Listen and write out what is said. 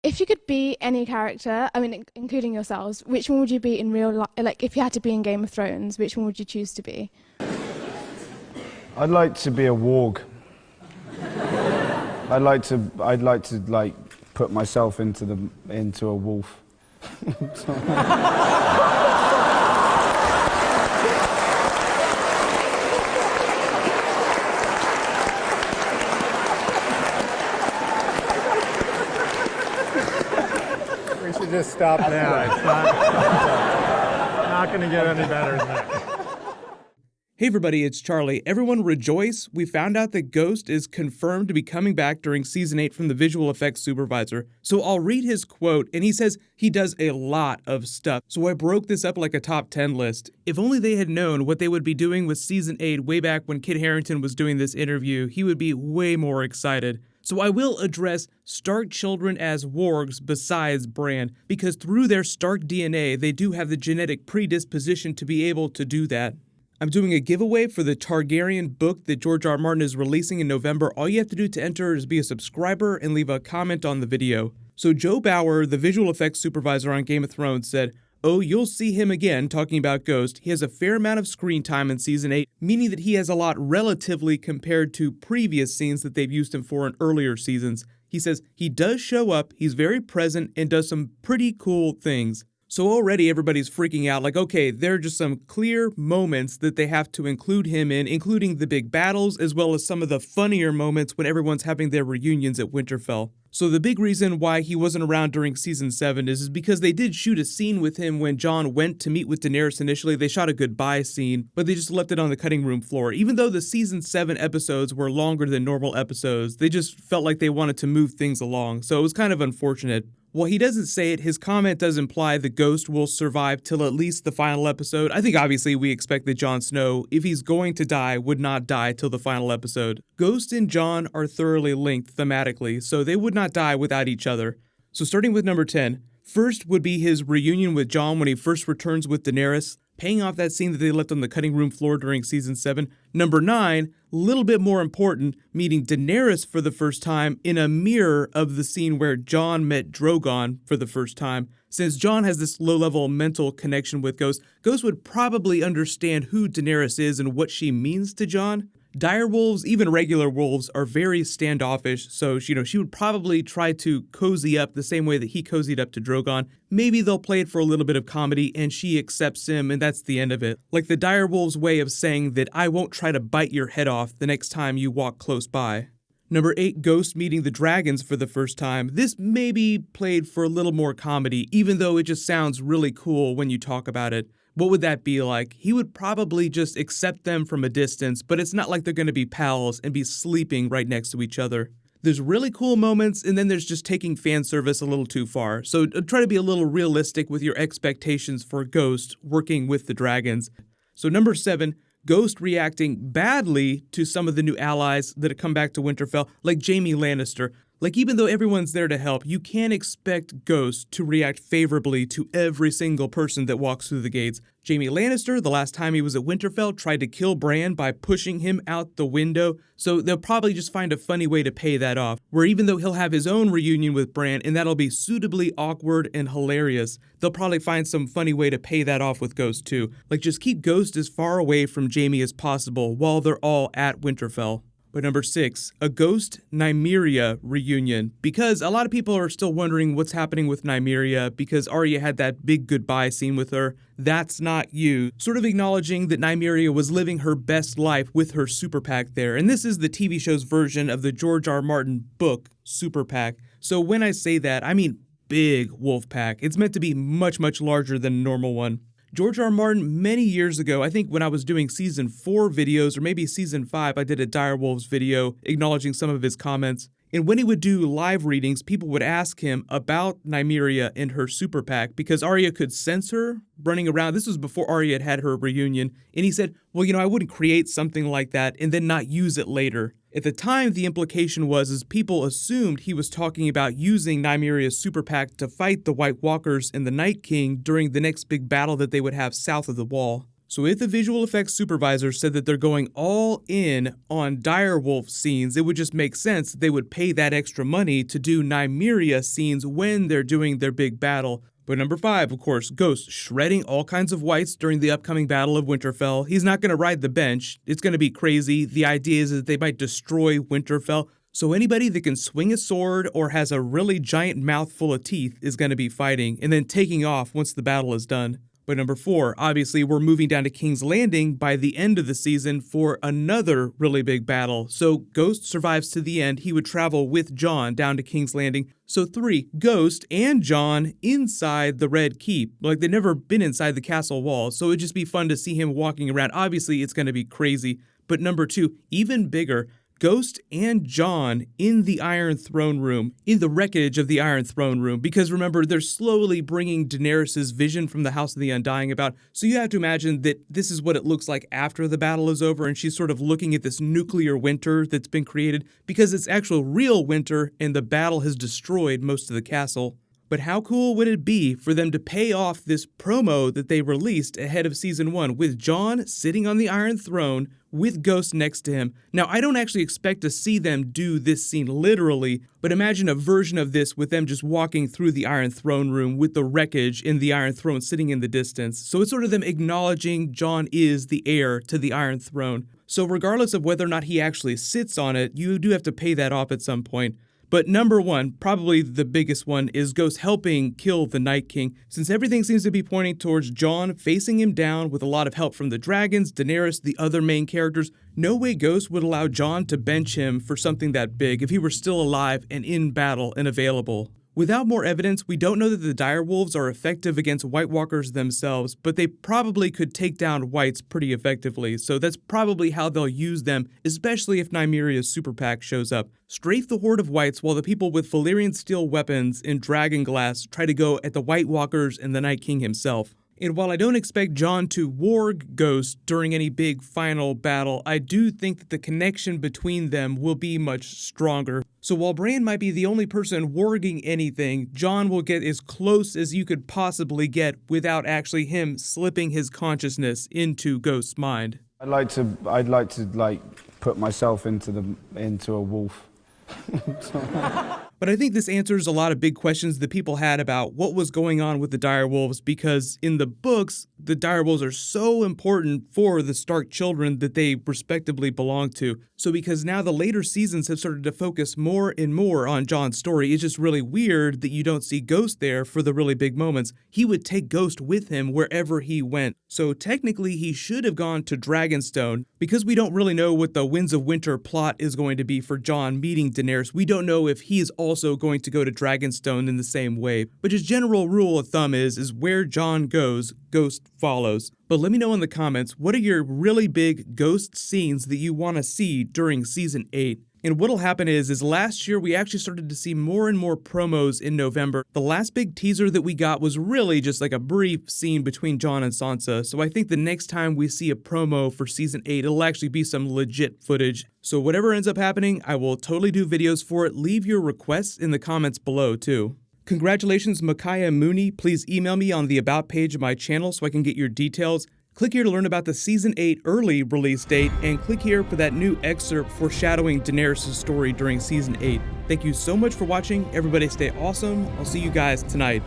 If you could be any character, I mean, including yourselves, which one would you be in real life? Like, if you had to be in Game of Thrones, which one would you choose to be? I'd like to be a warg. I'd like to like put myself into a wolf. We should just stop now. It's not going to get any better than that. Hey everybody, it's Charlie. Everyone rejoice. We found out that Ghost is confirmed to be coming back during Season 8 from the visual effects supervisor. So I'll read his quote, and he says he does a lot of stuff. So I broke this up like a top 10 list. If only they had known what they would be doing with Season 8 way back when Kit Harington was doing this interview, he would be way more excited. So I will address Stark children as wargs besides Bran, because through their Stark DNA, they do have the genetic predisposition to be able to do that. I'm doing a giveaway for the Targaryen book that George R. R. Martin is releasing in November. All you have to do to enter is be a subscriber and leave a comment on the video. So Joe Bauer, the visual effects supervisor on Game of Thrones, said, "Oh, you'll see him again," talking about Ghost. He has a fair amount of screen time in Season 8, meaning that he has a lot relatively compared to previous scenes that they've used him for in earlier seasons. He says he does show up, he's very present, and does some pretty cool things. So already everybody's freaking out, like, okay, there are just some clear moments that they have to include him in, including the big battles, as well as some of the funnier moments when everyone's having their reunions at Winterfell. So the big reason why he wasn't around during Season 7 is because they did shoot a scene with him when Jon went to meet with Daenerys initially. They shot a goodbye scene, but they just left it on the cutting room floor. Even though the Season 7 episodes were longer than normal episodes, they just felt like they wanted to move things along, so it was kind of unfortunate. While he doesn't say it, his comment does imply the Ghost will survive till at least the final episode. I think obviously we expect that Jon Snow, if he's going to die, would not die till the final episode. Ghost and Jon are thoroughly linked thematically, so they would not die without each other. So starting with number 10, first would be his reunion with Jon when he first returns with Daenerys, paying off that scene that they left on the cutting room floor during Season 7. Number 9, a little bit more important, meeting Daenerys for the first time in a mirror of the scene where Jon met Drogon for the first time. Since Jon has this low-level mental connection with Ghost, Ghost would probably understand who Daenerys is and what she means to Jon. Direwolves, even regular wolves, are very standoffish, so she would probably try to cozy up the same way that he cozied up to Drogon. Maybe they'll play it for a little bit of comedy and she accepts him and that's the end of it. Like the direwolves' way of saying that I won't try to bite your head off the next time you walk close by. Number 8, Ghost meeting the dragons for the first time. This may be played for a little more comedy, even though it just sounds really cool when you talk about it. What would that be like? He would probably just accept them from a distance, but it's not like they're going to be pals and be sleeping right next to each other. There's really cool moments, and then there's just taking fan service a little too far. So try to be a little realistic with your expectations for Ghost working with the dragons. So number 7, Ghost reacting badly to some of the new allies that have come back to Winterfell, like Jaime Lannister. Like, even though everyone's there to help, you can't expect Ghost to react favorably to every single person that walks through the gates. Jaime Lannister, the last time he was at Winterfell, tried to kill Bran by pushing him out the window, so they'll probably just find a funny way to pay that off. Where even though he'll have his own reunion with Bran, and that'll be suitably awkward and hilarious, they'll probably find some funny way to pay that off with Ghost too. Like, just keep Ghost as far away from Jaime as possible while they're all at Winterfell. But number 6, a Ghost Nymeria reunion, because a lot of people are still wondering what's happening with Nymeria because Arya had that big goodbye scene with her. That's not you. Sort of acknowledging that Nymeria was living her best life with her super PAC there. And this is the TV show's version of the George R. R. Martin book, Super PAC. So when I say that, I mean big wolf pack. It's meant to be much, much larger than a normal one. George R. R. Martin, many years ago, I think when I was doing Season 4 videos, or maybe Season 5, I did a Direwolves video acknowledging some of his comments. And when he would do live readings, people would ask him about Nymeria and her super PAC because Arya could sense her running around. This was before Arya had her reunion. And he said, well, I wouldn't create something like that and then not use it later. At the time, the implication was people assumed he was talking about using Nymeria's super PAC to fight the White Walkers and the Night King during the next big battle that they would have south of the Wall. So if the visual effects supervisor said that they're going all in on direwolf scenes, it would just make sense that they would pay that extra money to do Nymeria scenes when they're doing their big battle. But number 5, of course, Ghost shredding all kinds of wights during the upcoming Battle of Winterfell. He's not going to ride the bench. It's going to be crazy. The idea is that they might destroy Winterfell. So anybody that can swing a sword or has a really giant mouth full of teeth is going to be fighting and then taking off once the battle is done. But number 4, obviously we're moving down to King's Landing by the end of the season for another really big battle. So Ghost survives to the end. He would travel with Jon down to King's Landing. So 3, Ghost and Jon inside the Red Keep. Like, they've never been inside the castle walls, so it'd just be fun to see him walking around. Obviously it's going to be crazy. But number 2, even bigger, Ghost and Jon in the Iron Throne Room, in the wreckage of the Iron Throne Room, because remember, they're slowly bringing Daenerys' vision from the House of the Undying about, so you have to imagine that this is what it looks like after the battle is over, and she's sort of looking at this nuclear winter that's been created, because it's actual real winter, and the battle has destroyed most of the castle. But how cool would it be for them to pay off this promo that they released ahead of Season 1 with Jon sitting on the Iron Throne with Ghost next to him? Now, I don't actually expect to see them do this scene literally, but imagine a version of this with them just walking through the Iron Throne Room with the wreckage in the Iron Throne sitting in the distance. So it's sort of them acknowledging Jon is the heir to the Iron Throne. So regardless of whether or not he actually sits on it, you do have to pay that off at some point. But number 1, probably the biggest one, is Ghost helping kill the Night King. Since everything seems to be pointing towards Jon facing him down with a lot of help from the dragons, Daenerys, the other main characters, no way Ghost would allow Jon to bench him for something that big if he were still alive and in battle and available. Without more evidence, we don't know that the direwolves are effective against White Walkers themselves, but they probably could take down whites pretty effectively, so that's probably how they'll use them, especially if Nymeria's super pack shows up. Strafe the horde of whites while the people with Valyrian steel weapons and dragonglass try to go at the White Walkers and the Night King himself. And while I don't expect Jon to warg Ghost during any big final battle, I do think that the connection between them will be much stronger. So while Bran might be the only person warging anything, Jon will get as close as you could possibly get without actually him slipping his consciousness into Ghost's mind. I'd like to put myself into a wolf. But I think this answers a lot of big questions that people had about what was going on with the direwolves, because in the books, the direwolves are so important for the Stark children that they respectively belong to. So because now the later seasons have started to focus more and more on Jon's story, it's just really weird that you don't see Ghost there for the really big moments. He would take Ghost with him wherever he went. So technically he should have gone to Dragonstone. Because we don't really know what the Winds of Winter plot is going to be for Jon meeting Daenerys, we don't know if he is also going to go to Dragonstone in the same way. But his general rule of thumb is where Jon goes, Ghost follows. But let me know in the comments, what are your really big Ghost scenes that you want to see during Season 8? And what'll happen is last year we actually started to see more and more promos in November. The last big teaser that we got was really just like a brief scene between Jon and Sansa. So I think the next time we see a promo for Season 8, it'll actually be some legit footage. So whatever ends up happening, I will totally do videos for it. Leave your requests in the comments below too. Congratulations, Micaiah Mooney. Please email me on the About page of my channel so I can get your details. Click here to learn about the Season 8 early release date, and click here for that new excerpt foreshadowing Daenerys' story during Season 8. Thank you so much for watching. Everybody stay awesome. I'll see you guys tonight.